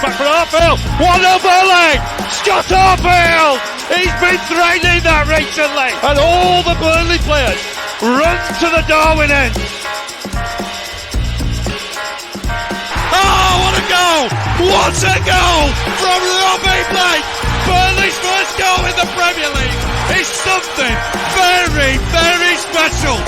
back for Harfield. 1-0 Burnley. Scott Harfield. He's been threatening that recently. And all the Burnley players run to the Darwin end. Oh, what a goal! What a goal from Robbie Blake! Burnley's first goal in the Premier League is something very, very special.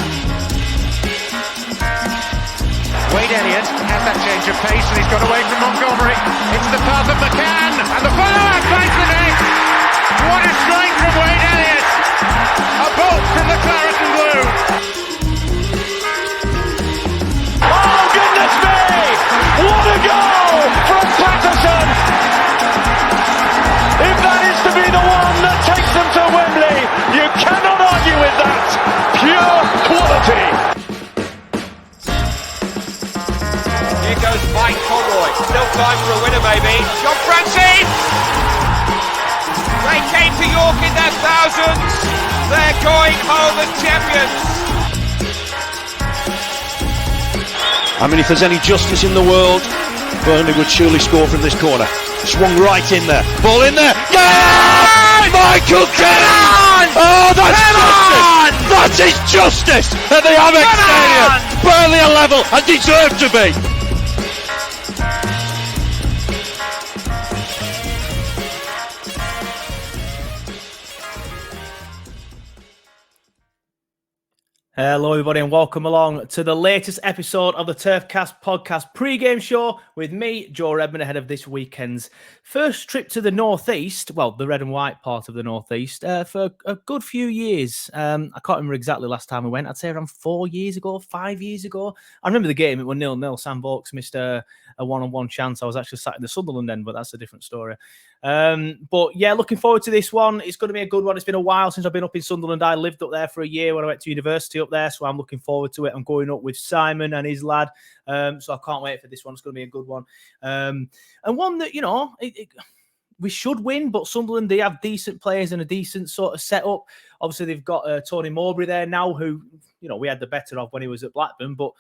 Wade Elliott has that change of pace and he's got away from Montgomery. It's the path of McCann and the follow-up finds the net. What a strike from Wade Elliott! A bolt from the Claret and Blue. Oh goodness me! What a goal from Patterson! If that is to be the one that takes them to Wembley, you cannot argue with that. Pure quality. Here goes Mike Conroy. Still time for a winner, maybe. John Francis! They came to York in their thousands. They're going home as champions. I mean, if there's any justice in the world, Burnley would surely score from this corner. Swung right in there. Ball in there. Yeah! Michael Cannon! Oh, that's justice! That is justice at the Amex Stadium. Burnley are level and deserve to be. Hello everybody and welcome along to the latest episode of the Turfcast podcast pre-game show with me, Joe Redmond, ahead of this weekend's first trip to the northeast, well, the red and white part of the northeast, for a good few years. I can't remember exactly last time we went. I'd say around 4 years ago, 5 years ago. I remember the game, it was 0-0. Sam Vokes missed a one-on-one chance. I was actually sat in the Sunderland end, but that's a different story. But yeah, looking forward to this one. It's going to be a good one. It's been a while since I've been up in Sunderland. I lived up there for a year when I went to university up there, so I'm looking forward to it. I'm going up with Simon and his lad, so I can't wait for this one. It's going to be a good one, and one that, you know, we should win, but Sunderland, they have decent players and a decent sort of setup. Obviously, they've got Tony Mowbray there now, who, you know, we had the better of when he was at Blackburn, but,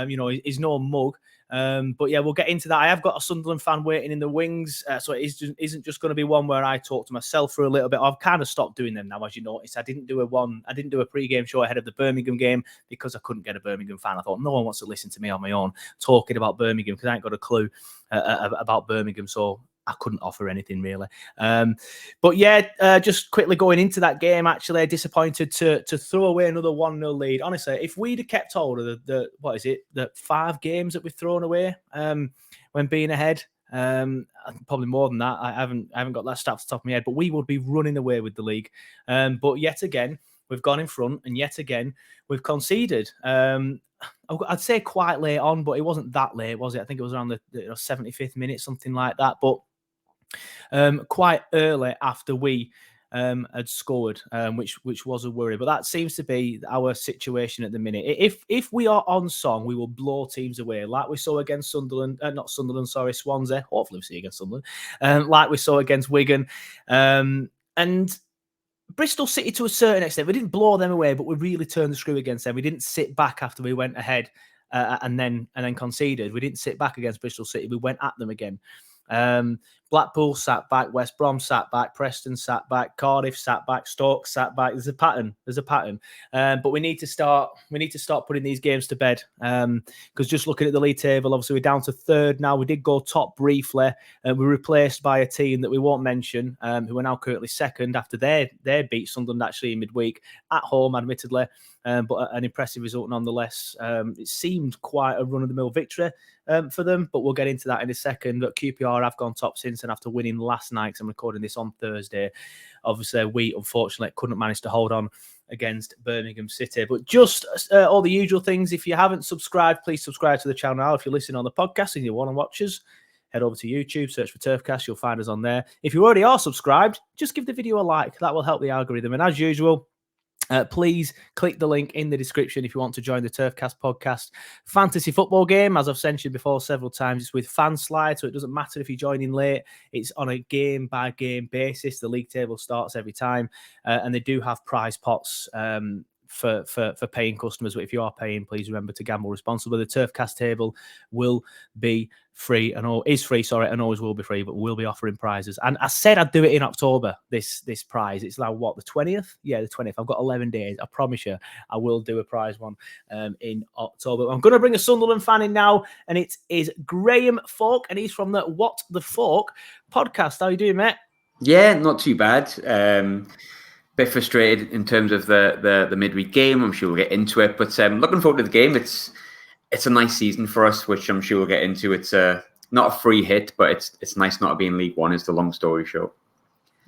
you know, he's no mug. But yeah, we'll get into that. I have got a Sunderland fan waiting in the wings, so it isn't just going to be one where I talk to myself for a little bit. I've kind of stopped doing them now, as you notice. I didn't do a pre-game show ahead of the Birmingham game because I couldn't get a Birmingham fan. I thought no one wants to listen to me on my own talking about Birmingham because I ain't got a clue about Birmingham, so I couldn't offer anything really. But yeah, just quickly going into that game, actually disappointed to throw away another 1-0 lead. Honestly, if we'd have kept hold of the 5 games that we've thrown away when being ahead, probably more than that. I haven't got that stat off the top of my head, but we would be running away with the league. But yet again, we've gone in front, and yet again, we've conceded. I'd say quite late on, but it wasn't that late, was it? I think it was around the 75th minute, something like that. But quite early after we had scored, which was a worry. But that seems to be our situation at the minute. If we are on song, we will blow teams away, like we saw against Swansea. Hopefully we see against Sunderland. Like we saw against Wigan. And Bristol City, to a certain extent, we didn't blow them away, but we really turned the screw against them. We didn't sit back after we went ahead and then conceded. We didn't sit back against Bristol City. We went at them again. Blackpool sat back, West Brom sat back, Preston sat back, Cardiff sat back, Stoke sat back. There's a pattern. But we need to start putting these games to bed. Because just looking at the league table, obviously we're down to third now. We did go top briefly, and we're replaced by a team that we won't mention, who are now currently second after they beat Sunderland actually in midweek at home, admittedly. But an impressive result nonetheless. It seemed quite a run-of-the-mill victory for them, but we'll get into that in a second. But QPR have gone top since, and after winning last night, because I'm recording this on Thursday, obviously we unfortunately couldn't manage to hold on against Birmingham City. But just all the usual things. If you haven't subscribed, please subscribe to the channel now. If you're listening on the podcast and you want to watch us, head over to YouTube, search for Turfcast. You'll find us on there. If you already are subscribed, just give the video a like. That will help the algorithm. And as usual, please click the link in the description if you want to join the Turfcast podcast fantasy football game. As I've mentioned before several times, it's with fan slide, so it doesn't matter if you join in late. It's on a game-by-game basis. The league table starts every time, and they do have prize pots for paying customers. But if you are paying, please remember to gamble responsibly. The Turfcast table will be free and always will be free, but we'll be offering prizes. And I said I'd do it in October. This prize. It's like what, the 20th? Yeah, the 20th. I've got 11 days. I promise you, I will do a prize one in October. I'm going to bring a Sunderland fan in now, and it is Graham Falk, and he's from the What the Fork podcast. How you doing, mate? Yeah, not too bad. Bit frustrated in terms of the midweek game. I'm sure we'll get into it, but looking forward to the game. It's a nice season for us, which I'm sure we'll get into. It's not a free hit, but it's nice not to be in League One, is the long story short.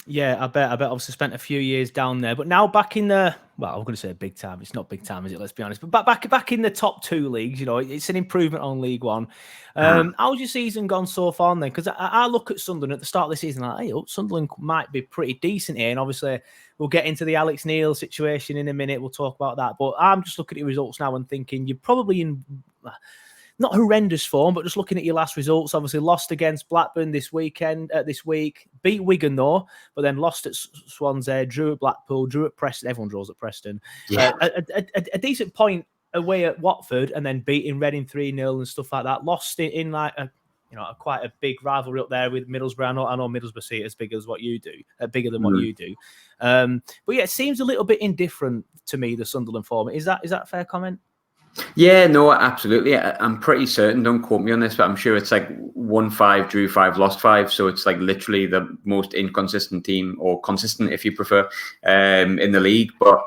Yeah, I bet. Obviously, spent a few years down there, but now back in the I'm going to say big time. It's not big time, is it? Let's be honest. But back in the top two leagues, it's an improvement on League One. How's your season gone so far then? Because I look at Sunderland at the start of the season, like, hey, Sunderland might be pretty decent here, and obviously we'll get into the Alex Neil situation in a minute. We'll talk about that, but I'm just looking at your results now and thinking you're probably in. Not horrendous form, but just looking at your last results, obviously lost against Blackburn this week, beat Wigan though, but then lost at Swansea, drew at Blackpool, drew at Preston. Everyone draws at Preston. Yeah. A decent point away at Watford, and then beating Reading 3-0 and stuff like that. Lost in like quite a big rivalry up there with Middlesbrough. I know Middlesbrough see it as big as what you do, bigger than what you do. But yeah, it seems a little bit indifferent to me, the Sunderland form. Is that a fair comment? Yeah, no, absolutely. I'm pretty certain, don't quote me on this, but I'm sure it's like 1-5, drew 5, lost 5. So it's like literally the most inconsistent team, or consistent if you prefer, in the league. But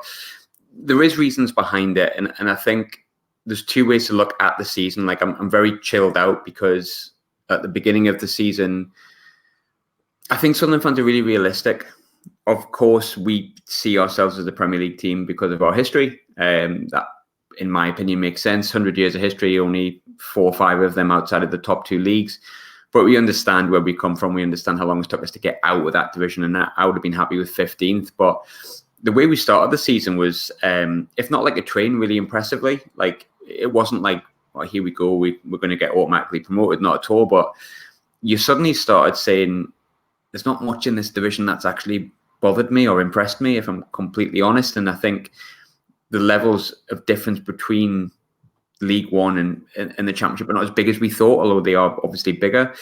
there is reasons behind it. And I think there's two ways to look at the season. Like I'm very chilled out because at the beginning of the season, I think Sunderland fans are really realistic. Of course, we see ourselves as a Premier League team because of our history. That, in my opinion, makes sense. 100 years of history, only 4 or 5 of them outside of the top 2 leagues. But we understand where we come from. We understand how long it took us to get out of that division. And I would have been happy with 15th. But the way we started the season was, if not like a train, really impressively. Like, it wasn't like, oh, here we go, we're going to get automatically promoted. Not at all. But you suddenly started saying, there's not much in this division that's actually bothered me or impressed me, if I'm completely honest. And I think the levels of difference between League One and the Championship are not as big as we thought, although they are obviously bigger.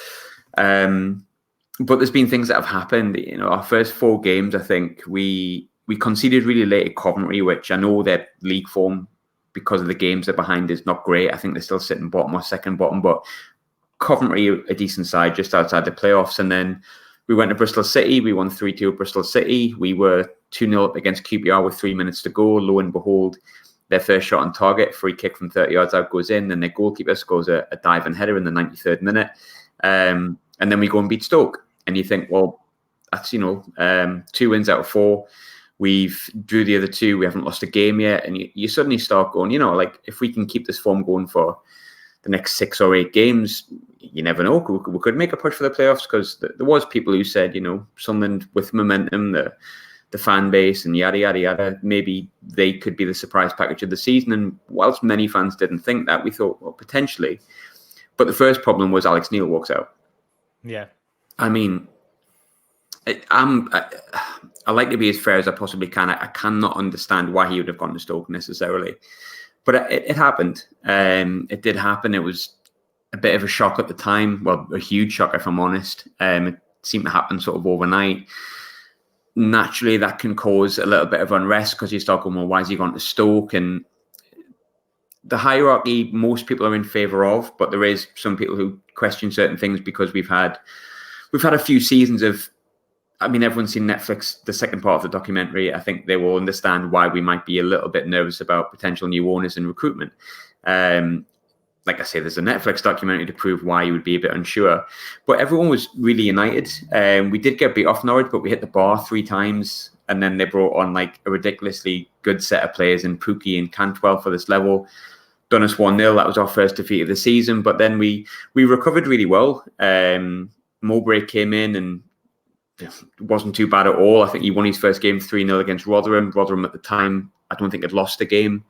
But there's been things that have happened. Our first 4 games, I think we conceded really late at Coventry, which I know their league form, because of the games they're behind, is not great. I think they're still sitting bottom or second bottom, but Coventry, a decent side, just outside the playoffs. And then we went to Bristol City. We won 3-2 at Bristol City. We were 2-0 up against QPR with 3 minutes to go. Lo and behold, their first shot on target, free kick from 30 yards out, goes in. Then their goalkeeper scores a dive and header in the 93rd minute. And then we go and beat Stoke. And you think, well, that's, 2 wins out of 4. We've drew the other 2. We haven't lost a game yet. And you suddenly start going, like, if we can keep this form going for the next 6 or 8 games, you never know. We could make a push for the playoffs, because there was people who said, Sunderland with momentum, the fan base and yada, yada, yada, maybe they could be the surprise package of the season. And whilst many fans didn't think that, we thought, well, potentially. But the first problem was Alex Neil walks out. Yeah. I mean, I like to be as fair as I possibly can. I cannot understand why he would have gone to Stoke necessarily. But it happened. It did happen. It was a bit of a shock at the time. Well, a huge shock, if I'm honest. It seemed to happen sort of overnight. Naturally, that can cause a little bit of unrest, because you start going, well, why is he gone to Stoke? And the hierarchy, most people are in favour of, but there is some people who question certain things, because we've had a few seasons of, everyone's seen Netflix, the second part of the documentary. I think they will understand why we might be a little bit nervous about potential new owners and recruitment. Like I say, there's a Netflix documentary to prove why you would be a bit unsure. But everyone was really united. We did get beat off Norwich, but we hit the bar 3 times. And then they brought on like a ridiculously good set of players in Pookie and Cantwell for this level. Done us 1-0. That was our first defeat of the season. But then we recovered really well. Mowbray came in and it wasn't too bad at all. I think he won his first game 3-0 against Rotherham. Rotherham at the time, I don't think had lost a game.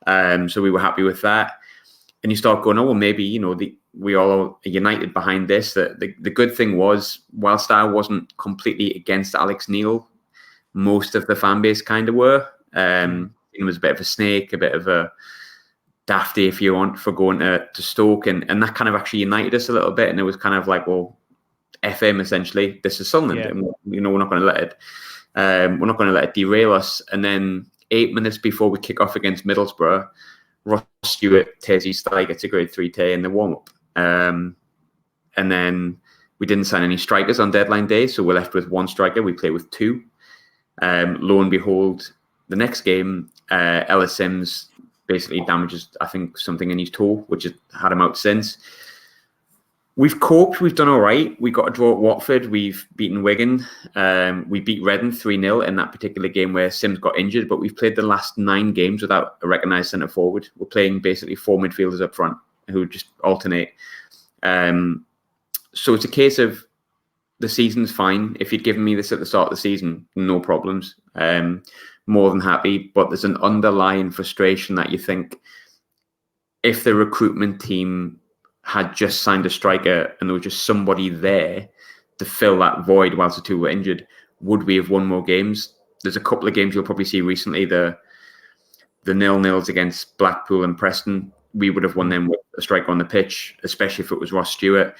So we were happy with that. And you start going, oh, well, maybe, we all are united behind this. The good thing was, whilst I wasn't completely against Alex Neil, most of the fan base kind of were. was a bit of a snake, a bit of a dafty, if you want, for going to Stoke, and that kind of actually united us a little bit. And it was kind of like, well, F him, essentially. This is Sunderland, and we're not going to let it. We're not going to let it derail us. And then 8 minutes before we kick off against Middlesbrough, Ross Stewart tears his thigh, gets a grade 3 tear in the warm up, and then we didn't sign any strikers on deadline day, so we're left with one striker. We play with two. Lo and behold, the next game, Ellis Sims basically damages, I think, something in his toe, which has had him out since. We've coped. We've done all right. We got a draw at Watford. We've beaten Wigan. We beat Reading 3-0 in that particular game where Sims got injured, but we've played the last 9 games without a recognised centre forward. We're playing basically 4 midfielders up front who just alternate. So it's a case of the season's fine. If you'd given me this at the start of the season, no problems. More than happy. But there's an underlying frustration that you think if the recruitment team had just signed a striker and there was just somebody there to fill that void whilst the two were injured, would we have won more games? There's a couple of games you'll probably see recently, the 0-0s against Blackpool and Preston. We would have won them with a striker on the pitch, especially if it was Ross Stewart.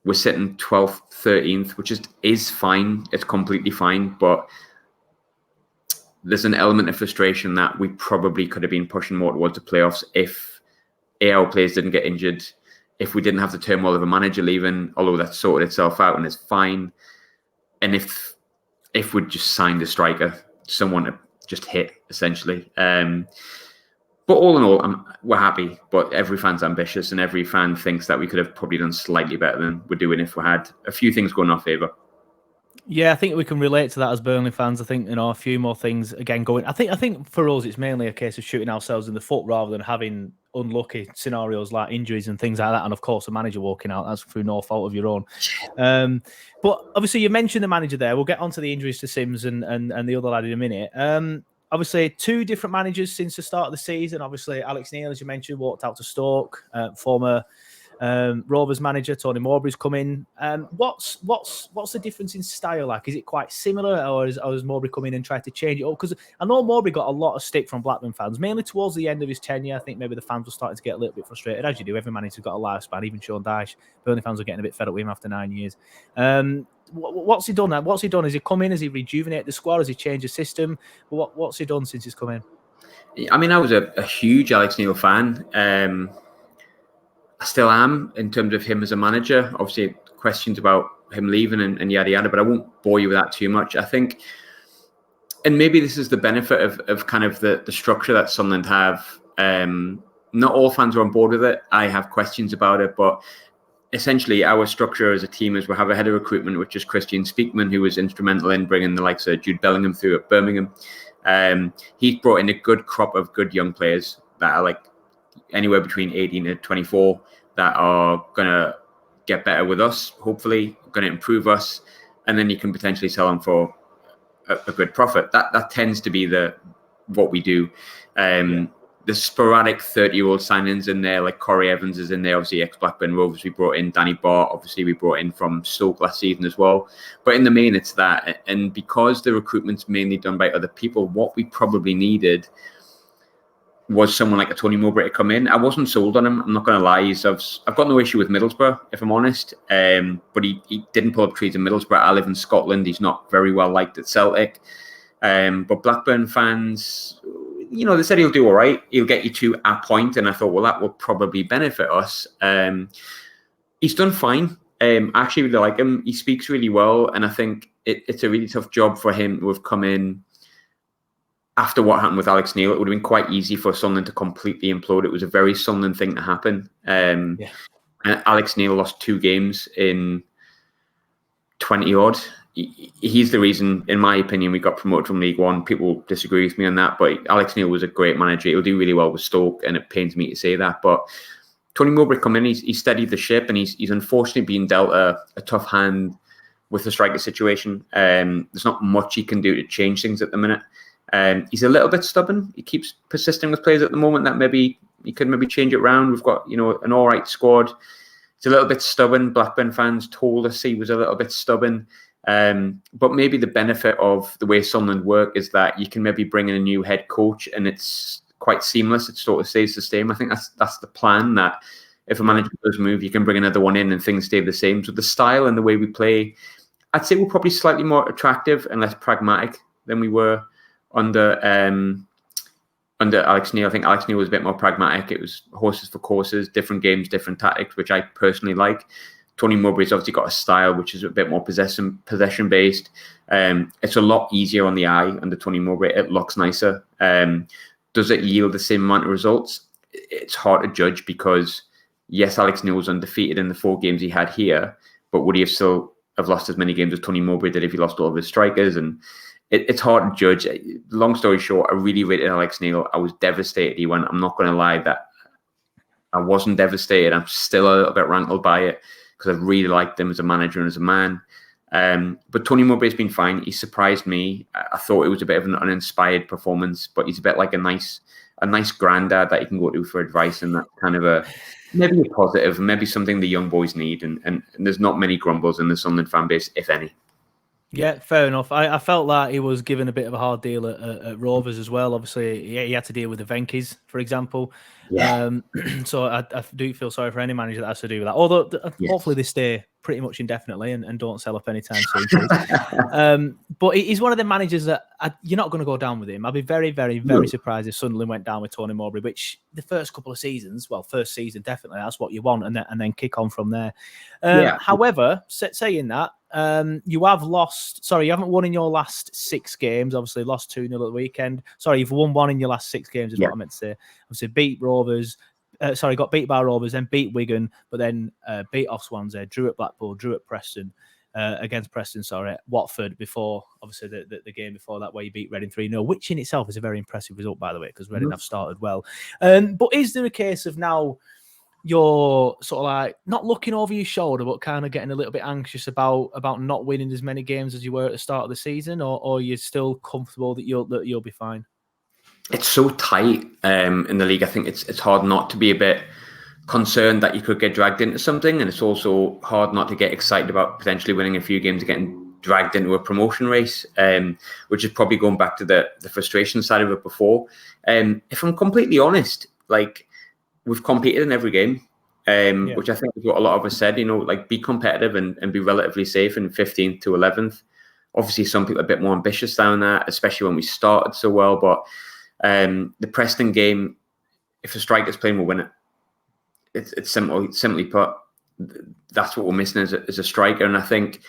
We're sitting 12th, 13th, which is fine. It's completely fine, but there's an element of frustration that we probably could have been pushing more towards the playoffs if our players didn't get injured, if we didn't have the turmoil of a manager leaving, although that's sorted itself out and it's fine, and if we'd just signed a striker, someone to just hit, essentially. But all in all, we're happy, but every fan's ambitious and every fan thinks that we could have probably done slightly better than we're doing if we had a few things going in our favour. Yeah, I think we can relate to that as Burnley fans. I think, a few more things again going. I think for us, it's mainly a case of shooting ourselves in the foot rather than having unlucky scenarios like injuries and things like that. And of course, the manager walking out, that's through no fault of your own. But obviously, you mentioned the manager there. We'll get onto the injuries to Sims and the other lad in a minute. Obviously, 2 different managers since the start of the season. Obviously, Alex Neil, as you mentioned, walked out to Stoke. Former Rovers manager Tony Mowbray's come in. What's the difference in style like? Is it quite similar, or has Mowbray come in and tried to change it up? Because I know Mowbray got a lot of stick from Blackburn fans, mainly towards the end of his tenure. I think maybe the fans were starting to get a little bit frustrated, as you do. Every manager's got a lifespan. Even Sean Dyche, Burnley fans were getting a bit fed up with him after 9 years. What's he done? What's he done? Has he come in? Has he rejuvenated the squad? Has he changed the system? What's he done since he's come in? I mean, I was a huge Alex Neil fan. I still am in terms of him as a manager. Obviously, questions about him leaving and yada yada, but I won't bore you with that too much. I think, and maybe this is the benefit of kind of the structure that Sunderland have. Not all fans are on board with it. I have questions about it, but essentially our structure as a team is we have a head of recruitment, which is Christian Speakman, who was instrumental in bringing the likes of Jude Bellingham through at Birmingham. He's brought in a good crop of good young players that are like anywhere between 18 to 24 that are going to get better with us, hopefully, going to improve us, and then you can potentially sell them for a good profit. That tends to be what we do. The sporadic 30-year-old signings in there, like Corey Evans is in there, obviously ex-Blackburn Rovers. We brought in Danny Bart, obviously we brought in from Stoke last season as well. But in the main, it's that. And because the recruitment's mainly done by other people, what we probably needed was someone like a Tony Mowbray to come in. I wasn't sold on him, I'm not going to lie. I've got no issue with Middlesbrough, if I'm honest. But he didn't pull up trees in Middlesbrough. I live in Scotland. He's not very well liked at Celtic. But Blackburn fans, they said he'll do all right. He'll get you to a point. And I thought, well, that will probably benefit us. He's done fine. I actually really like him. He speaks really well. And I think it's a really tough job for him to have come in after what happened with Alex Neil. It would have been quite easy for Sunderland to completely implode. It was a very Sunderland thing to happen. And Alex Neil lost 2 games in 20-odd. He's the reason, in my opinion, we got promoted from League One. People disagree with me on that, but Alex Neil was a great manager. He'll do really well with Stoke, and it pains me to say that. But Tony Mowbray come in, he's steadied the ship, and he's unfortunately been dealt a tough hand with the striker situation. There's not much he can do to change things at the minute. He's a little bit stubborn. He keeps persisting with players at the moment that maybe he could maybe change it around. We've got an all right squad. He's a little bit stubborn. Blackburn fans told us he was a little bit stubborn. But maybe the benefit of the way Sunderland work is that you can maybe bring in a new head coach and it's quite seamless. It sort of stays the same. I think that's the plan, that if a manager does move, you can bring another one in and things stay the same. So the style and the way we play, I'd say we're probably slightly more attractive and less pragmatic than we were under Alex Neil. I think Alex Neil was a bit more pragmatic. It was horses for courses, different games, different tactics, which I personally like. Tony Mowbray's obviously got a style which is a bit more possession based. It's a lot easier on the eye under Tony Mowbray. It looks nicer. Does it yield the same amount of results? It's hard to judge because, yes, Alex Neil was undefeated in the 4 games he had here, but would he have still have lost as many games as Tony Mowbray did if he lost all of his strikers? And it's hard to judge. Long story short, I really rated Alex Neil. I was devastated he went. I'm not going to lie that I wasn't devastated. I'm still a little bit rankled by it because I really liked him as a manager and as a man. But Tony Mowbray's been fine. He surprised me. I thought it was a bit of an uninspired performance, but he's a bit like a nice granddad that you can go to for advice, and that's kind of maybe a positive, maybe something the young boys need. And there's not many grumbles in the Sunderland fan base, if any. Yeah, fair enough. I felt that he was given a bit of a hard deal at Rovers as well. Obviously, he had to deal with the Venkis, for example. Yeah. So I do feel sorry for any manager that has to do with that. Although hopefully they stay pretty much indefinitely and don't sell up anytime soon. But he's one of the managers that you're not going to go down with him. I'd be very, very, very surprised if Sunderland went down with Tony Mowbray, which the first couple of seasons, first season, definitely, that's what you want, and then kick on from there. However, saying that, you haven't won in your last 6 games. Obviously, lost 2-0 at the weekend. Sorry, you've won 1 in your last 6 games, is what I meant to say. Obviously, beat Rovers. Got beat by Rovers, then beat Wigan, but then beat off Swansea, drew at Blackpool, drew at Preston, against Preston, Watford before, obviously, the game before that where you beat Reading 3-0, which in itself is a very impressive result, by the way, because Reading have started well. But is there a case of now you're sort of like not looking over your shoulder, but kind of getting a little bit anxious about not winning as many games as you were at the start of the season, or you're still comfortable that you'll be fine? It's so tight in the league. I think it's hard not to be a bit concerned that you could get dragged into something, and it's also hard not to get excited about potentially winning a few games and getting dragged into a promotion race, which is probably going back to the frustration side of it before. If I'm completely honest, like, we've competed in every game, which I think is what a lot of us said, like, be competitive and be relatively safe in 15th to 11th. Obviously, some people are a bit more ambitious than that, especially when we started so well, but the Preston game, if a striker's playing, we'll win it. It's simply put, that's what we're missing as a striker. And I think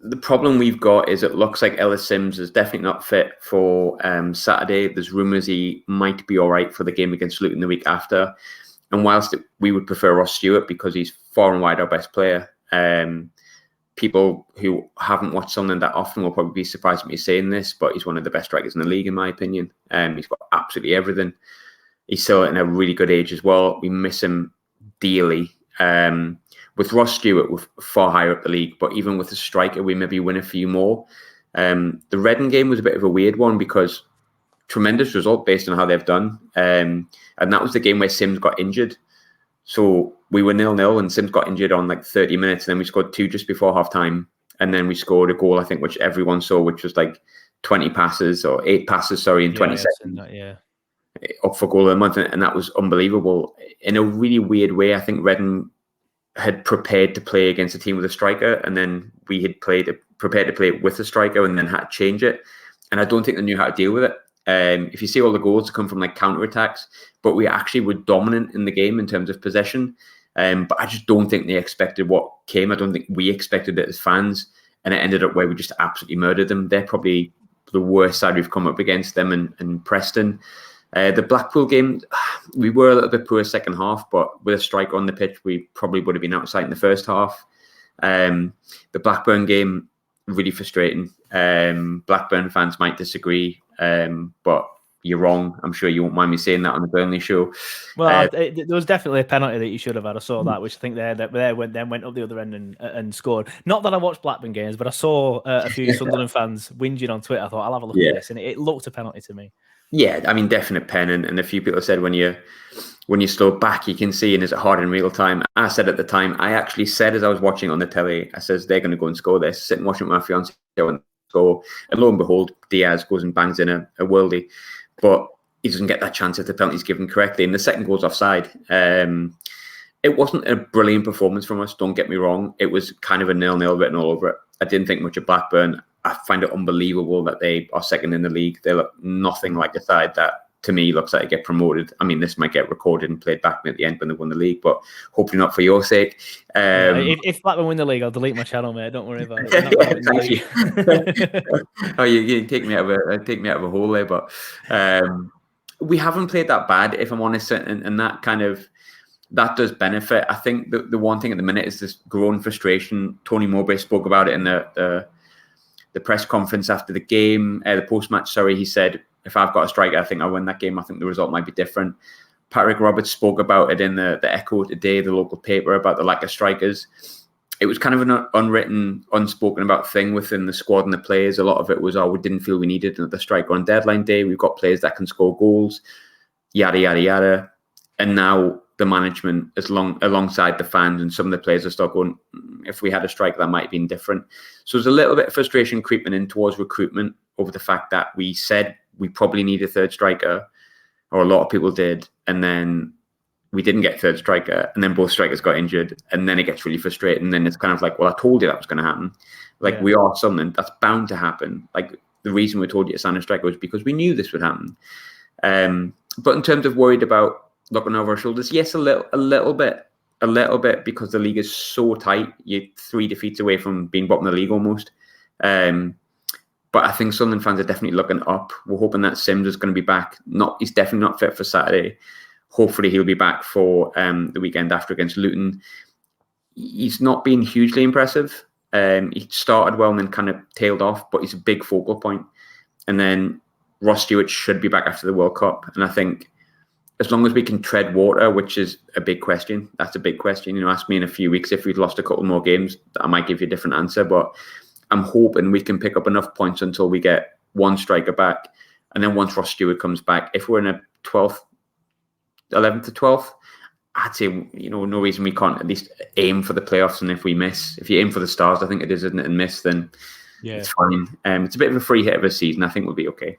the problem we've got is it looks like Ellis Sims is definitely not fit for Saturday. There's rumours he might be all right for the game against Luton the week after. And whilst we would prefer Ross Stewart because he's far and wide our best player, people who haven't watched Sunderland that often will probably be surprised at me saying this, but he's one of the best strikers in the league, in my opinion. He's got absolutely everything. He's still in a really good age as well. We miss him dearly. With Ross Stewart, we're far higher up the league, but even with a striker, we maybe win a few more. The Reading game was a bit of a weird one because tremendous result based on how they've done. And that was the game where Sims got injured. So we were 0-0 and Sims got injured on like 30 minutes. And then we scored 2 just before half time. And then we scored a goal, I think, which everyone saw, which was like 8 passes, in 20 seconds. Up for goal of the month. And that was unbelievable. In a really weird way, I think Reading had prepared to play against a team with a striker. And then we had prepared to play with a striker and then had to change it. And I don't think they knew how to deal with it. If you see all the goals come from like counter-attacks, but we actually were dominant in the game in terms of possession. But I just don't think they expected what came. I don't think we expected it as fans. And it ended up where we just absolutely murdered them. They're probably the worst side we've come up against, them and Preston. The Blackpool game, we were a little bit poor second half, but with a striker on the pitch, we probably would have been outside in the first half. The Blackburn game, really frustrating. Blackburn fans might disagree, but you're wrong. I'm sure you won't mind me saying that on the Burnley show. Well, there was definitely a penalty that you should have had. I saw that, which I think they went up the other end and scored. Not that I watched Blackburn games, but I saw a few Sunderland fans whinging on Twitter. I thought I'll have a look at this, and it looked a penalty to me. Yeah, I mean, definite pen, and a few people said when you slow back, you can see, and is it hard in real time? I said at the time, I actually said as I was watching on the telly, I says they're going to go and score this. Sitting watching with my fiance and score, and lo and behold, Diaz goes and bangs in a worldie, but he doesn't get that chance if the penalty's given correctly, and the second goal's offside. It wasn't a brilliant performance from us, don't get me wrong. It was kind of a 0-0 written all over it. I didn't think much of Blackburn. I find it unbelievable that they are second in the league. They look nothing like a side that, to me, looks like they get promoted. I mean, this might get recorded and played back at the end when they won the league, but hopefully not for your sake. If Blackburn win the league, I'll delete my channel, mate. Don't worry about it. Oh, you take me out of a hole there, but we haven't played that bad, if I'm honest, and that kind of that does benefit. I think the one thing at the minute is this growing frustration. Tony Mowbray spoke about it in the press conference after the game, the post-match, sorry. He said, if I've got a striker, I think I'll win that game. I think the result might be different. Patrick Roberts spoke about it in the Echo today, the local paper, about the lack of strikers. It was kind of an unwritten, unspoken about thing within the squad and the players. A lot of it was, we didn't feel we needed another striker on deadline day. We've got players that can score goals, yada, yada, yada. And now the management, alongside the fans and some of the players, are still going, if we had a striker, that might have been different. So there's a little bit of frustration creeping in towards recruitment over the fact that we said we probably need a third striker, or a lot of people did, and then we didn't get a third striker, and then both strikers got injured, and then it gets really frustrating. And then it's kind of like, well, I told you that was going to happen. We are something that's bound to happen. Like, the reason we told you to sign a striker was because we knew this would happen. But in terms of worried about looking over our shoulders, yes, a little bit, because the league is so tight. You're 3 defeats away from being bottom of the league almost. But I think Sunderland fans are definitely looking up. We're hoping that Sims is going to be back. He's definitely not fit for Saturday. Hopefully he'll be back for the weekend after against Luton. He's not been hugely impressive. He started well and then kind of tailed off, but he's a big focal point. And then Ross Stewart should be back after the World Cup. And I think as long as we can tread water, which is a big question, that's a big question. Ask me in a few weeks if we'd lost a couple more games, I might give you a different answer. But I'm hoping we can pick up enough points until we get one striker back. And then once Ross Stewart comes back, if we're in a 11th to 12th, I'd say, no reason we can't at least aim for the playoffs. And if you aim for the stars, I think it is, isn't it, and miss, then it's fine. It's a bit of a free hit of a season. I think we'll be okay.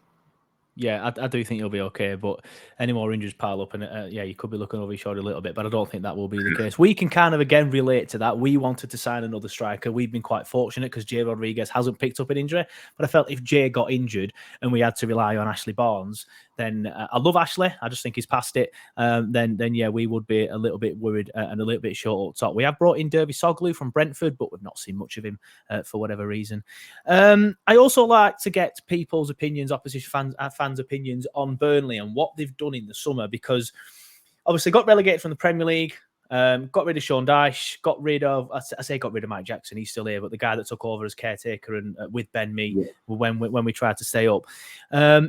Yeah, I do think you'll be okay, but any more injuries pile up, and you could be looking over your shoulder a little bit, but I don't think that will be the case. We can kind of, again, relate to that. We wanted to sign another striker. We've been quite fortunate because Jay Rodriguez hasn't picked up an injury, but I felt if Jay got injured and we had to rely on Ashley Barnes, then I love Ashley. I just think he's past it. Then we would be a little bit worried and a little bit short up top. We have brought in Derby Soglu from Brentford, but we've not seen much of him for whatever reason. I also like to get people's opinions, opposition fans' opinions on Burnley and what they've done in the summer, because obviously got relegated from the Premier League. Got rid of Sean Dyche, got rid of Mike Jackson, he's still here, but the guy that took over as caretaker and with Ben Mee when we tried to stay up.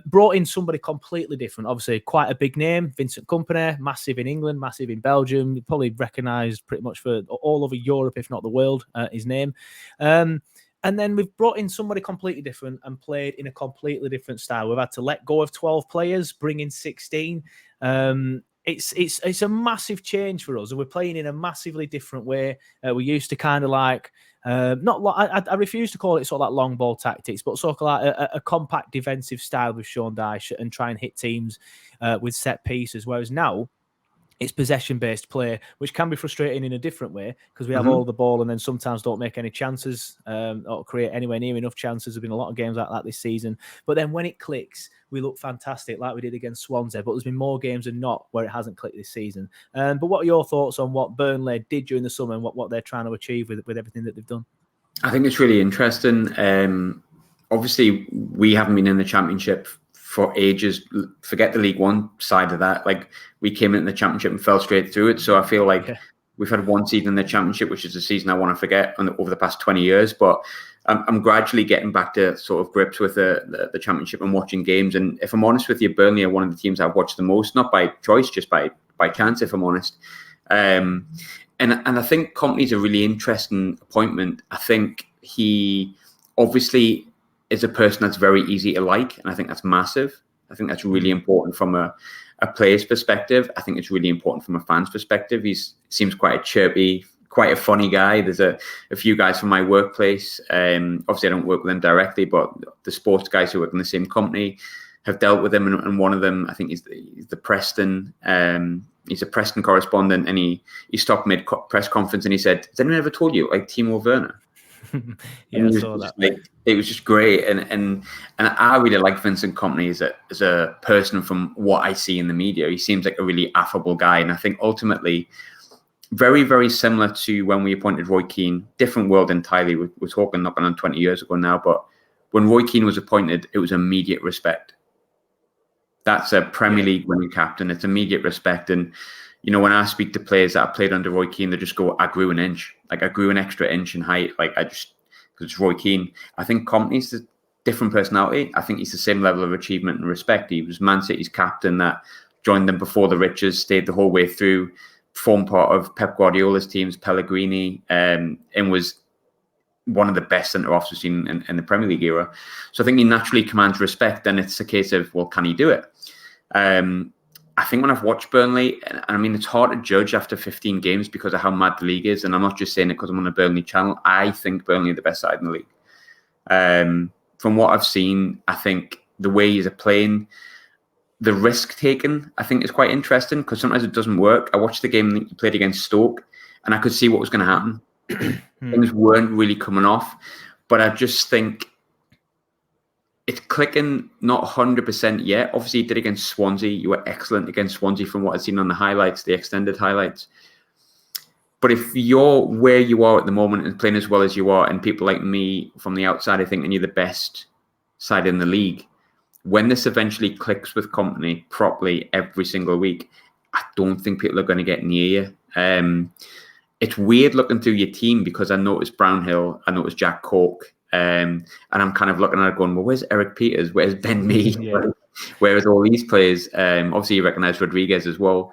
Brought in somebody completely different, obviously quite a big name, Vincent Kompany, massive in England, massive in Belgium, probably recognised pretty much for all over Europe, if not the world, his name. And then we've brought in somebody completely different and played in a completely different style. We've had to let go of 12 players, bring in 16. It's a massive change for us, and we're playing in a massively different way. We used to kind of like I refuse to call it sort of like long ball tactics, but sort of like a compact defensive style with Sean Dyche and try and hit teams with set pieces. Whereas now it's possession-based play, which can be frustrating in a different way because we have all the ball and then sometimes don't make any chances or create anywhere near enough chances. There's been a lot of games like that this season. But then when it clicks, we look fantastic like we did against Swansea. But there's been more games than not where it hasn't clicked this season. But what are your thoughts on what Burnley did during the summer and what they're trying to achieve with everything that they've done? I think it's really interesting. Obviously, we haven't been in the Championship for ages. Forget the League One side of that. Like, we came into the Championship and fell straight through it. So I feel like we've had one season in the Championship, which is a season I want to forget over the past 20 years. But I'm gradually getting back to sort of grips with the Championship and watching games. And if I'm honest with you, Burnley are one of the teams I've watched the most, not by choice, just by chance, if I'm honest. And I think Company's a really interesting appointment. I think he obviously is a person that's very easy to like, and I think that's massive. I think that's really important from a player's perspective. I think it's really important from a fan's perspective. He seems quite a chirpy, quite a funny guy. There's a few guys from my workplace. Obviously, I don't work with them directly, but the sports guys who work in the same company have dealt with him. And one of them, I think, is the Preston. He's a Preston correspondent, and he stopped mid press conference and he said, "Has anyone ever told you like Timo Werner?" Yeah, I saw that. It was just great, and I really like Vincent Kompany as a person from what I see in the media. He seems like a really affable guy, and I think ultimately very, very similar to when we appointed Roy Keane. Different world entirely. We're talking knocking on 20 years ago now, but when Roy Keane was appointed, it was immediate respect. That's a Premier League winning captain. It's immediate respect, and you know, when I speak to players that have played under Roy Keane, they just go, "I grew an inch. Like I grew an extra inch in height. Like because it's Roy Keane." I think Kompany's a different personality. I think he's the same level of achievement and respect. He was Man City's captain that joined them before the riches, stayed the whole way through, formed part of Pep Guardiola's teams, Pellegrini, and was one of the best centre-halves we've seen in the Premier League era. So I think he naturally commands respect, and it's a case of, well, can he do it? I think when I've watched Burnley, and I mean, it's hard to judge after 15 games because of how mad the league is, and I'm not just saying it because I'm on a Burnley channel. I think Burnley are the best side in the league. From what I've seen, I think the way he's playing, the risk taken, I think is quite interesting because sometimes it doesn't work. I watched the game that he played against Stoke, and I could see what was going to happen. Things weren't really coming off, but I just think it's clicking, not 100% yet. Obviously, he did against Swansea. You were excellent against Swansea from what I've seen on the highlights, the extended highlights. But if you're where you are at the moment and playing as well as you are, and people like me from the outside, I think, and you're the best side in the league, when this eventually clicks with Kompany properly every single week, I don't think people are going to get near you. It's weird looking through your team because I noticed Brownhill, I noticed Jack Cork, and I'm kind of looking at it going, well, where's Eric Peters? Where's Ben Mee? Whereas all these players, obviously you recognise Rodriguez as well.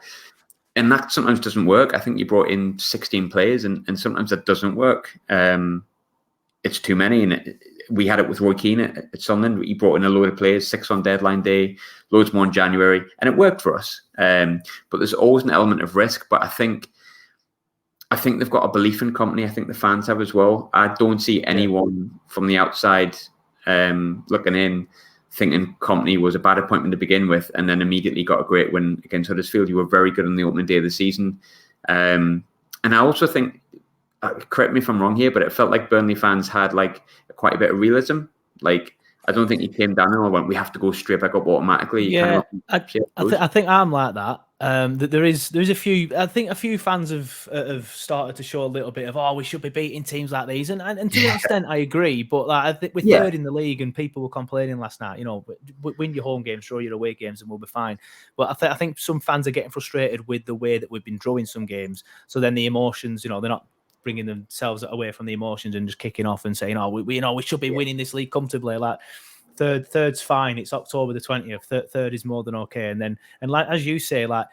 And that sometimes doesn't work. I think you brought in 16 players and sometimes that doesn't work. It's too many. And we had it with Roy Keane at Sunderland. He brought in a load of players, 6 on deadline day, loads more in January, and it worked for us. But there's always an element of risk. But I think they've got a belief in Kompany. I think the fans have as well. I don't see anyone from the outside looking in thinking Kompany was a bad appointment to begin with and then immediately got a great win against Huddersfield. You were very good on the opening day of the season. And I also think, correct me if I'm wrong here, but it felt like Burnley fans had like quite a bit of realism. Like, I don't think he came down and went, we have to go straight back up automatically. Yeah, I think I'm like that. There's a few. I think a few fans have started to show a little bit of, we should be beating teams like these, and to an extent I agree. But like, I think we're third in the league, and people were complaining last night. You know, win your home games, draw your away games, and we'll be fine. But I think some fans are getting frustrated with the way that we've been drawing some games. So then the emotions, you know, they're not bringing themselves away from the emotions and just kicking off and saying, we should be winning this league comfortably. Like third's fine. It's October the 20th. Third is more than okay. And like as you say, like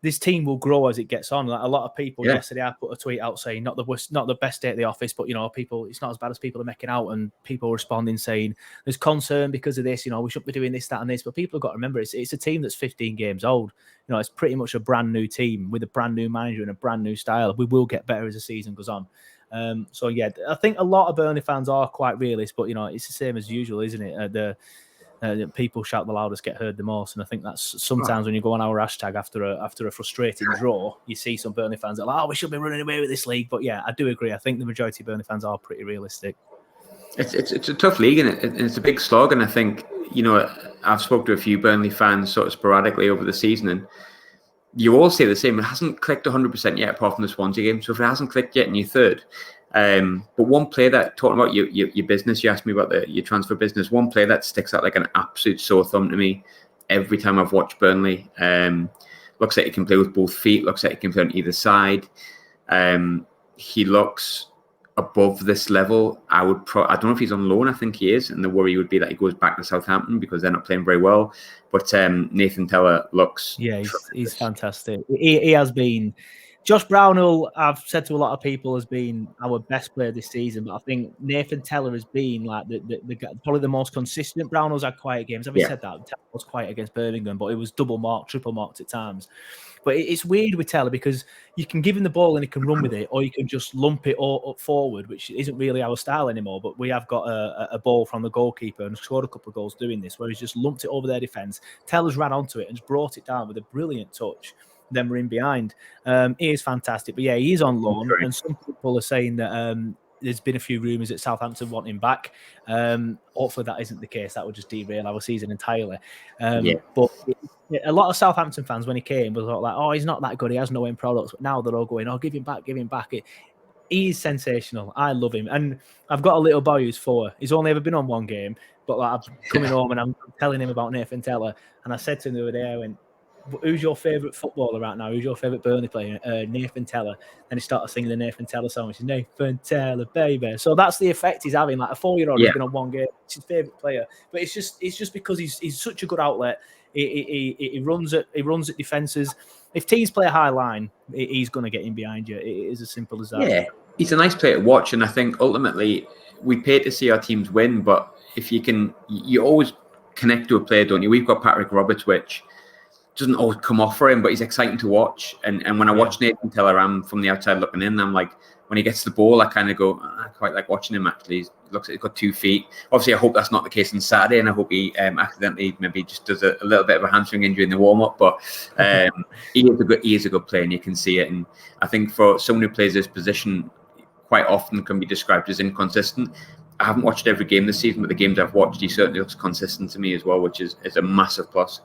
this team will grow as it gets on. Like a lot of people yesterday, I put a tweet out saying not the best day at the office, but you know, people, it's not as bad as people are making out, and people responding saying there's concern because of this. You know, we shouldn't be doing this, that, and this. But people have got to remember it's a team that's 15 games old. You know, it's pretty much a brand new team with a brand new manager and a brand new style. We will get better as the season goes on. So yeah, I think a lot of Burnley fans are quite realist, but you know, it's the same as usual, isn't it? The people shout the loudest get heard the most, and I think that's sometimes when you go on our hashtag after a frustrating draw, you see some Burnley fans that are like, we should be running away with this league. But yeah, I do agree. I think the majority of Burnley fans are pretty realistic. It's a tough league, and it's a big slog. And I think, you know, I've spoken to a few Burnley fans sort of sporadically over the season, and you all say the same. It hasn't clicked 100% yet, apart from the Swansea game. So if it hasn't clicked yet, and you're third. But one player that, talking about your business, you asked me about your transfer business. One player that sticks out like an absolute sore thumb to me every time I've watched Burnley. Looks like he can play with both feet. Looks like he can play on either side. He looks above this level. I don't know if he's on loan. I think he is, and the worry would be that he goes back to Southampton because they're not playing very well. But Nathan Tella looks he's fantastic. He has been. Josh Brownhill, I've said to a lot of people, has been our best player this season, but I think Nathan Tella has been like probably the most consistent. Brownhill's had quiet games. Having said that, Tella was quiet against Birmingham, but it was double marked, triple marked at times. But it's weird with Tella because you can give him the ball and he can run with it, or you can just lump it all up forward, which isn't really our style anymore. But we have got a ball from the goalkeeper and scored a couple of goals doing this, where he's just lumped it over their defence. Tella's ran onto it and just brought it down with a brilliant touch. Then we're in behind. He is fantastic. But yeah, he's on loan. And some people are saying that there's been a few rumours that Southampton want him back. Hopefully that isn't the case. That would just derail our season entirely. But a lot of Southampton fans, when he came, was like, oh, he's not that good. He has no end products. But now they're all going, oh, give him back, give him back. He's sensational. I love him. And I've got a little boy who's 4. He's only ever been on one game. But like, I'm coming home and I'm telling him about Nathan Tella. And I said to him the other day, I went, who's your favourite footballer right now? Who's your favourite Burnley player? Nathan Tella. And he started singing the Nathan Tella song, which is Nathan Tella, baby. So that's the effect he's having. Like a 4-year-old who's been on one game. It's his favourite player. But it's just because he's such a good outlet. He runs at defences. If teams play a high line, he's going to get in behind you. It is as simple as that. Yeah, he's a nice player to watch. And I think ultimately we pay to see our teams win. But if you always connect to a player, don't you? We've got Patrick Roberts, which doesn't always come off for him, but he's exciting to watch. And when I watch Nathan Tella, I'm from the outside looking in, I'm like, when he gets the ball, I kind of go, I quite like watching him actually. He looks like he's got 2 feet. Obviously, I hope that's not the case on Saturday, and I hope he accidentally maybe just does a little bit of a hamstring injury in the warm-up. But he is a good player, and you can see it. And I think for someone who plays this position, quite often can be described as inconsistent. I haven't watched every game this season, but the games I've watched, he certainly looks consistent to me as well, which is a massive plus.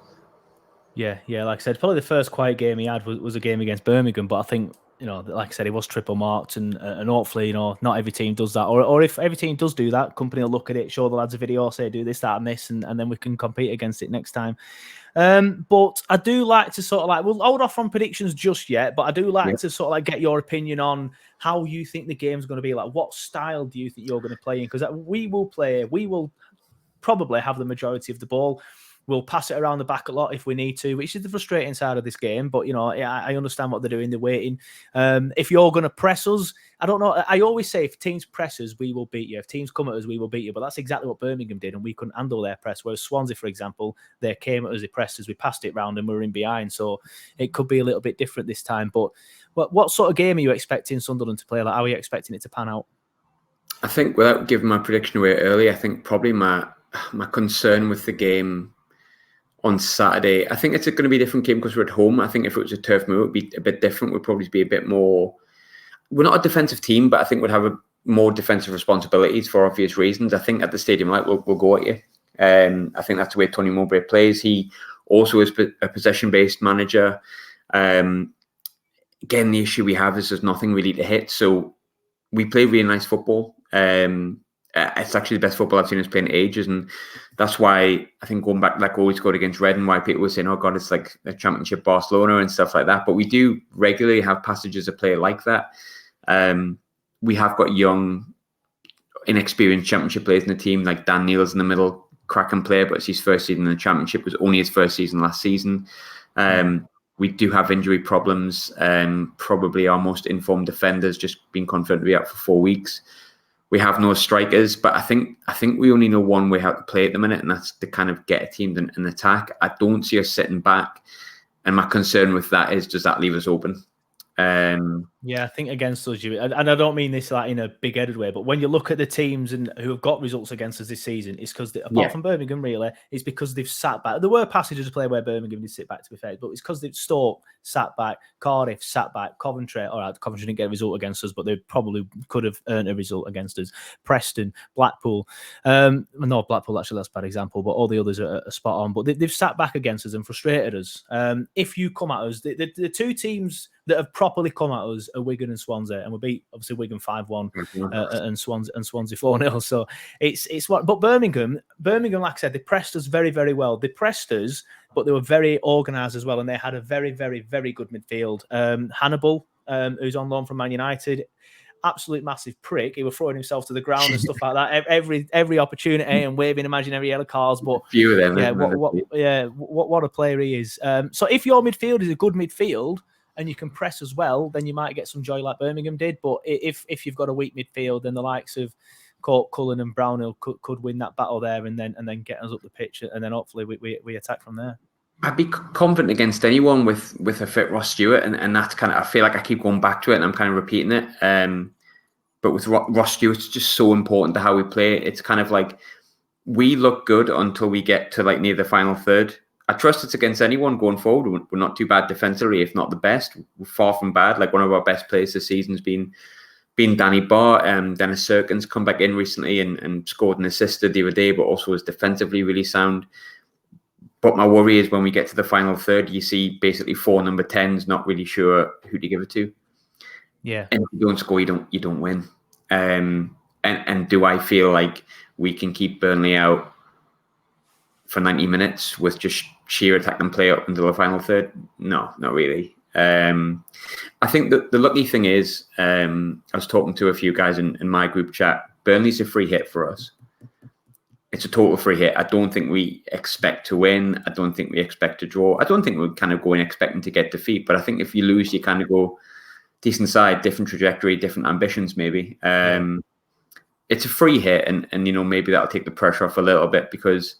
Yeah, like I said, probably the first quiet game he had was a game against Birmingham, but I think, like I said, he was triple marked, and hopefully, not every team does that, or if every team does do that, company will look at it, show the lads a video, say do this, that, and this, and then we can compete against it next time. But I do like to sort of we'll hold off on predictions just yet, but I do like to sort of get your opinion on how you think the game's going to be. Like, what style do you think you're going to play in? Because we will probably have the majority of the ball. We'll pass it around the back a lot if we need to, which is the frustrating side of this game. But, I understand what they're doing. They're waiting. If you're going to press us, I don't know. I always say if teams press us, we will beat you. If teams come at us, we will beat you. But that's exactly what Birmingham did, and we couldn't handle their press. Whereas Swansea, for example, they came at us, they pressed us, we passed it round and we were in behind. So it could be a little bit different this time. But what sort of game are you expecting Sunderland to play? Like, how are you expecting it to pan out? I think, without giving my prediction away early, I think probably my concern with the game on Saturday, I think it's going to be a different game because we're at home. I think if it was a turf move, it would be a bit different. We'd probably be a bit more... We're not a defensive team, but I think we'd have more defensive responsibilities for obvious reasons. I think at the Stadium Light, we'll go at you. I think that's the way Tony Mowbray plays. He also is a possession-based manager. Again, the issue we have is there's nothing really to hit. So we play really nice football. It's actually the best football I've seen us play in ages, and that's why I think going back, like we scored against Reading, why people were saying, "Oh God, it's like a Championship Barcelona" and stuff like that. But we do regularly have passages of play like that. We have got young, inexperienced Championship players in the team, like Dan Neal's in the middle, cracking player, but it's his first season in the Championship. It was only his first season last season. We do have injury problems. Probably our most informed defenders just been confirmed to be out for 4 weeks. We have no strikers, but I think we only know one way how to play at the minute, and that's to kind of get a team and attack. I don't see us sitting back, and my concern with that is, does that leave us open? Yeah, I think against us, and I don't mean this like in a big-headed way, but when you look at the teams and who have got results against us this season, it's because apart from Birmingham, really, it's because they've sat back. There were passages of play where Birmingham did sit back, to be fair, but it's because they've Stoke sat back, Cardiff sat back, Coventry. All right, Coventry didn't get a result against us, but they probably could have earned a result against us. Preston, Blackpool, no, Blackpool actually that's a bad example, but all the others are spot on. But they've sat back against us and frustrated us. If you come at us, the two teams that have properly come at us are Wigan and Swansea, and we beat obviously Wigan 5-1 and Swansea 4-0. So it's what. But Birmingham, like I said, they pressed us very, very well. They pressed us, but they were very organised as well, and they had a very, very, very good midfield. Hannibal who's on loan from Man United. Absolute massive prick. He was throwing himself to the ground and stuff like that every opportunity and waving imaginary yellow cards. But few of them. What a player he is. So if your midfield is a good midfield and you can press as well, then you might get some joy like Birmingham did. But if you've got a weak midfield, then the likes of Cullen and Brownhill could win that battle there and then get us up the pitch, and then hopefully we attack from there. I'd be confident against anyone with a fit Ross Stewart, and that's kind of, I feel like I keep going back to it and I'm kind of repeating it. But with Ross Stewart, it's just so important to how we play. It's kind of like we look good until we get to like near the final third. I trust it's against anyone going forward. We're not too bad defensively, if not the best. We're far from bad. Like one of our best players this season's been Danny Barr. Dennis Serkin's come back in recently and scored an assist the other day, but also is defensively really sound. But my worry is when we get to the final third, you see basically 4 number 10s, not really sure who to give it to. Yeah. And if you don't score, you don't win. And do I feel like we can keep Burnley out for 90 minutes with just sheer attack and play up until the final third? No, not really. I think that the lucky thing is, I was talking to a few guys in my group chat. Burnley's a free hit for us. It's a total free hit. I don't think we expect to win. I don't think we expect to draw. I don't think we're kind of going expecting to get defeat. But I think if you lose, you kind of go decent side, different trajectory, different ambitions maybe. It's a free hit and maybe that'll take the pressure off a little bit, because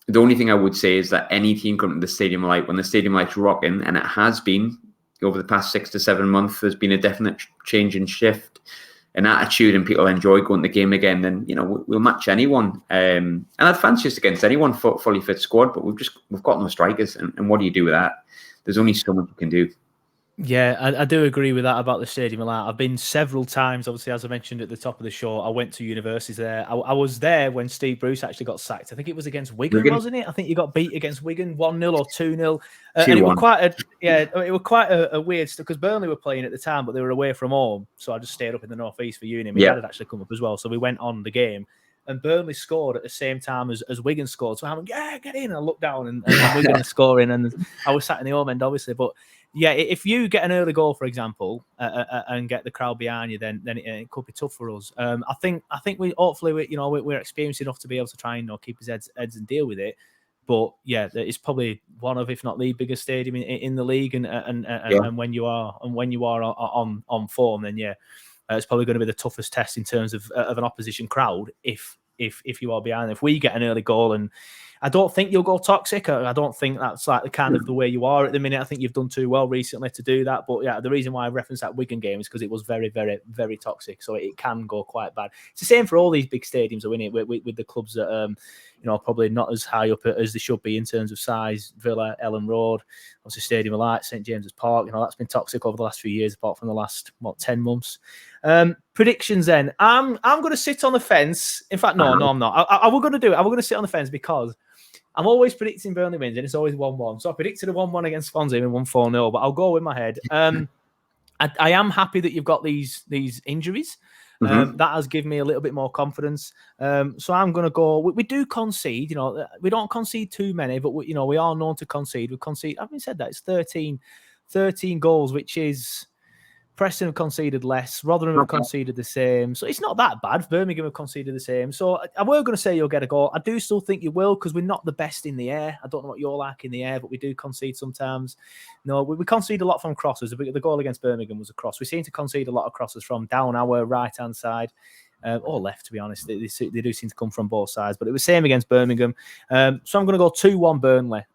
the only thing I would say is that any team coming to the Stadium Light, when the Stadium Light's rocking, and it has been over the past 6 to 7 months, there's been a definite change in shift and attitude, and people enjoy going to the game again, then we'll match anyone. And I'd fancy us against anyone fully fit squad, but we've got no strikers, and what do you do with that? There's only so much you can do. Yeah, I do agree with that about the Stadium Light. I've been several times, obviously, as I mentioned at the top of the show. I went to universities there. I was there when Steve Bruce actually got sacked. I think it was against Wigan, wasn't it? I think you got beat against Wigan 1-0 or 2-0. And it was quite a weird stuff, because Burnley were playing at the time, but they were away from home. So I just stayed up in the northeast for uni. My dad had actually come up as well. So we went on the game. And Burnley scored at the same time as Wigan scored. So I'm like, yeah, get in. And I looked down and Wigan are scoring. And I was sat in the home end, obviously. But yeah, if you get an early goal, for example, and get the crowd behind you, then it could be tough for us. I think we're experienced enough to be able to try and keep his heads and deal with it. But yeah, it's probably one of, if not the biggest stadium in the league. And when you are on form, then yeah. It's probably going to be the toughest test in terms of an opposition crowd if you are behind. If we get an early goal, and I don't think you'll go toxic. I don't think that's like the kind of the way you are at the minute. I think you've done too well recently to do that. But yeah, the reason why I referenced that Wigan game is because it was very, very, very toxic. So it can go quite bad. It's the same for all these big stadiums, though, isn't it? With the clubs that probably not as high up as they should be in terms of size. Villa, Ellen Road, obviously Stadium of Light, St James's Park. That's been toxic over the last few years, apart from the last 10 months. Predictions then. I'm going to sit on the fence. In fact, no, I'm not. I was going to do it. I was going to sit on the fence because I'm always predicting Burnley wins, and it's always 1-1. So I predicted a 1-1 against Swansea and won 4-0, but I'll go with my head. I am happy that you've got these injuries. That has given me a little bit more confidence. So I'm going to go. We do concede. We don't concede too many, but we are known to concede. We concede. Having said that, it's 13 goals, which is. Preston have conceded less. Rotherham have conceded the same. So it's not that bad. Birmingham have conceded the same. So I were going to say you'll get a goal. I do still think you will, because we're not the best in the air. I don't know what you're like in the air, but we do concede sometimes. No, we concede a lot from crosses. The goal against Birmingham was a cross. We seem to concede a lot of crosses from down our right-hand side. Or left, to be honest. They do seem to come from both sides. But it was the same against Birmingham. So I'm going to go 2-1 Burnley.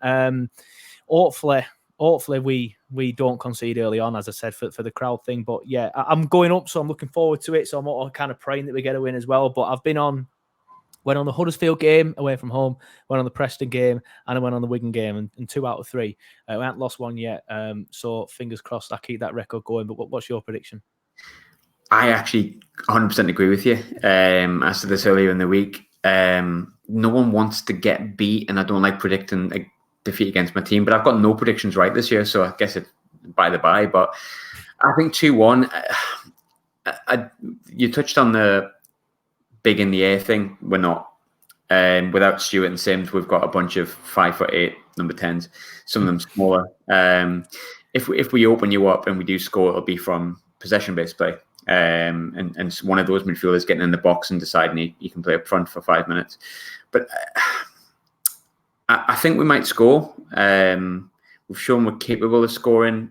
Hopefully we don't concede early on, as I said, for the crowd thing. But yeah, I'm going up, so I'm looking forward to it. So I'm all kind of praying that we get a win as well. But I've went on the Huddersfield game away from home, went on the Preston game, and I went on the Wigan game, and 2 out of 3. We haven't lost one yet. So fingers crossed I keep that record going. But what's your prediction? I actually 100% agree with you. I said this earlier in the week. No one wants to get beat, and I don't like predicting defeat against my team, but I've got no predictions right this year, so I guess it's by the by. But I think 2-1. You touched on the big in the air thing. We're not Without Stewart and Sims, we've got a bunch of 5'8" number 10s, some of them smaller. If we open you up and we do score, it'll be from possession-based play. And one of those midfielders getting in the box and deciding he can play up front for 5 minutes. But I think we might score. We've shown we're capable of scoring.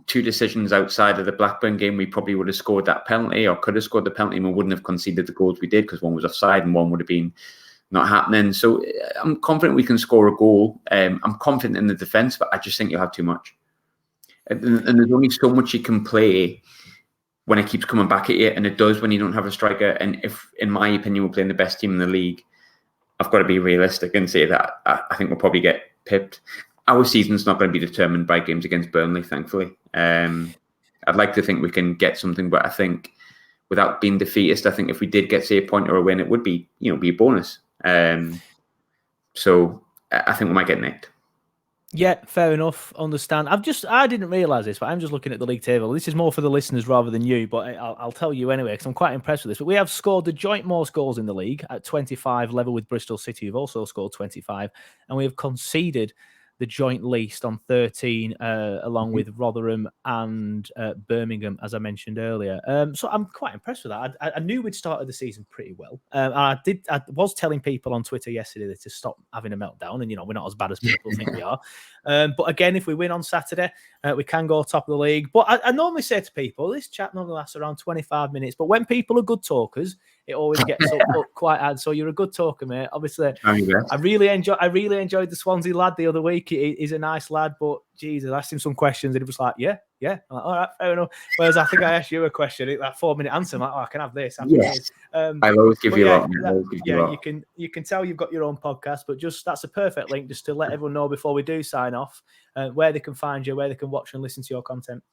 2 decisions outside of the Blackburn game, we probably would have scored that penalty or could have scored the penalty and we wouldn't have conceded the goals we did because one was offside and one would have been not happening. So I'm confident we can score a goal. I'm confident in the defence, but I just think you'll have too much. And there's only so much you can play when it keeps coming back at you, and it does when you don't have a striker. And if, in my opinion, we're playing the best team in the league, I've got to be realistic and say that I think we'll probably get pipped. Our season's not going to be determined by games against Burnley, thankfully. I'd like to think we can get something, but I think without being defeatist, I think if we did get, say, a point or a win, it would be, be a bonus. So I think we might get nicked. Yeah, fair enough. Understand. I didn't realise this, but I'm just looking at the league table. This is more for the listeners rather than you, but I'll tell you anyway because I'm quite impressed with this. But we have scored the joint most goals in the league at 25, level with Bristol City, who've also scored 25, and we have conceded the joint least on 13, along with Rotherham and Birmingham, as I mentioned earlier. So I'm quite impressed with that. I knew we'd started the season pretty well. I was telling people on Twitter yesterday to stop having a meltdown, and we're not as bad as people think we are. But again, if we win on Saturday, we can go top of the league. But I normally say to people, this chat normally lasts around 25 minutes. But when people are good talkers, it always gets up quite hard. So you're a good talker, mate. Obviously, I really enjoyed the Swansea lad the other week. He's a nice lad, but Jesus, I asked him some questions and he was like, yeah. I'm like, all right, fair enough. Whereas I think I asked you a question, like 4-minute answer. I'm like, I can have this. Yes. I'll always give you a lot. You can tell you've got your own podcast, but that's a perfect link just to let everyone know before we do sign off where they can find you, where they can watch and listen to your content.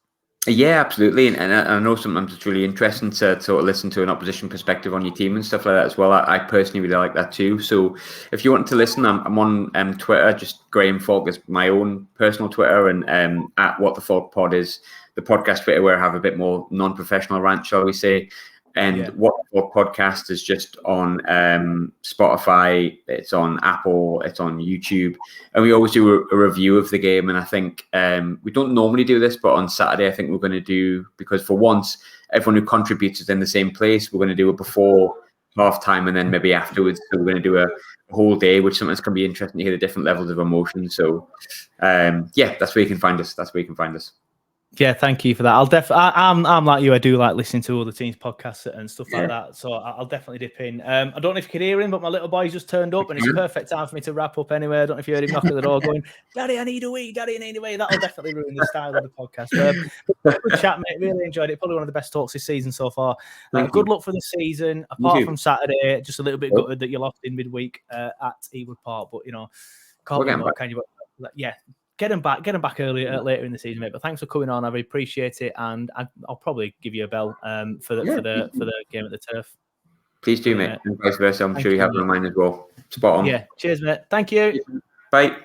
Yeah, absolutely. And I know sometimes it's really interesting to sort of listen to an opposition perspective on your team and stuff like that as well. I personally really like that too. So if you want to listen, I'm on Twitter, just Graham Falk is my own personal Twitter, and at What the Falk Pod is the podcast Twitter where I have a bit more non-professional rant, shall we say. And What the Falk Podcast is just on Spotify, it's on Apple, it's on YouTube. And we always do a review of the game. And I think we don't normally do this, but on Saturday, I think we're going to do, because for once, everyone who contributes is in the same place. We're going to do it before halftime and then maybe afterwards. So we're going to do a whole day, which sometimes can be interesting to hear the different levels of emotion. So that's where you can find us. Yeah, thank you for that. I'm like you. I do like listening to other teams' podcasts and stuff like that. So I'll definitely dip in. I don't know if you can hear him, but my little boy's just turned up, and it's a perfect time for me to wrap up anyway. I don't know if you heard him knock at the door going, "Daddy, I need a wee. Daddy, I need a wee." That'll definitely ruin the style of the podcast. Good chat, mate. Really enjoyed it. Probably one of the best talks this season so far. Good luck for the season. Apart from Saturday, just a little bit gutted that you lost in midweek at Ewood Park, but can't win more, can you? Yeah. Get him back earlier, later in the season, mate. But thanks for coming on. I really appreciate it, and I'll probably give you a bell for the game at the Turf. Please do, mate. And vice versa. I'm sure you have it in mind as well. Spot on. Yeah. Cheers, mate. Thank you. Bye.